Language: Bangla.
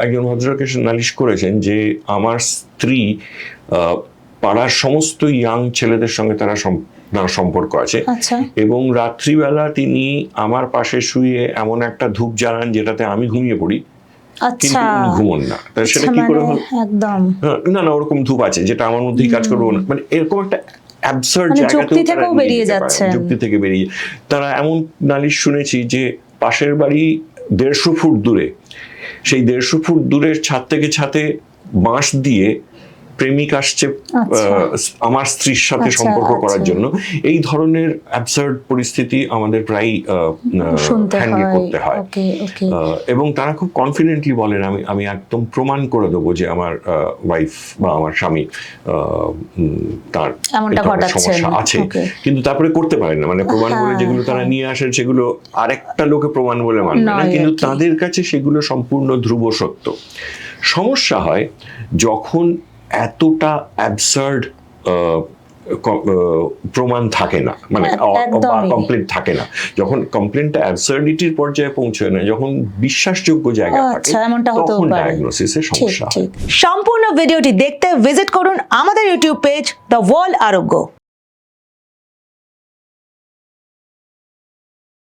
একজন ভদ্রলোক এসে নালিশ করেছেন যে আমার স্ত্রী পাড়ার সমস্ত ইয়াং ছেলেদের সঙ্গে তার সম্পর্ক আছে, এবং রাত্রিবেলা তিনি আমার পাশে শুয়ে এমন একটা ধূপ জ্বালান যেটাতে আমি ঘুমিয়ে পড়ি, কিন্তু উনি ঘুমোন না। সেটা কি করে হলো? একদম না ওরকম ধূপ আছে যেটা আমার মধ্যেই কাজ করবো না, মানে এরকম একটা অ্যাবসার্ড জায়গাতেও বেরিয়ে যাচ্ছে, যুক্তি থেকে বেরিয়ে। তারা এমন নালিশ শুনেছি যে পাশের বাড়ি 150 ফুট দূরে, সেই 150 ফুট দূরের ছাদ থেকে ছাদে বাঁশ দিয়ে প্রেমিক আসছে আমার স্ত্রীর সাথে সম্পর্ক করার জন্য। এই ধরনের অ্যাবসার্ড পরিস্থিতি আমাদের প্রায় হ্যান্ডেল করতে হয়, এবং তারা খুব কনফিডেন্টলি বলেন আমি একদম প্রমাণ করে দেবো যে আমার ওয়াইফ বা আমার স্বামী তার সমস্যা আছে, কিন্তু তারপরে করতে পারেন না, মানে প্রমাণ বলে যেগুলো তারা নিয়ে আসেন সেগুলো আরেকটা লোকে প্রমাণ বলে মানবে না, কিন্তু তাদের কাছে সেগুলো সম্পূর্ণ ধ্রুব সত্য। সমস্যা হয় যখন এতটা অ্যাবসার্ড প্রমাণ থাকে না, মানে কমপ্লেন্ট থাকে না, যখন কমপ্লেন্টটা অ্যাবসার্ডিটির পর্যায়ে পৌঁছয় না, যখন বিশ্বাসযোগ্য জায়গা থাকে, তখন ডায়াগনোসিসে সমস্যা হয়। সম্পূর্ণ ভিডিওটি দেখতে ভিজিট করুন আমাদের ইউটিউব পেজ দ্য ওয়ার্ল্ড আরোগ্য।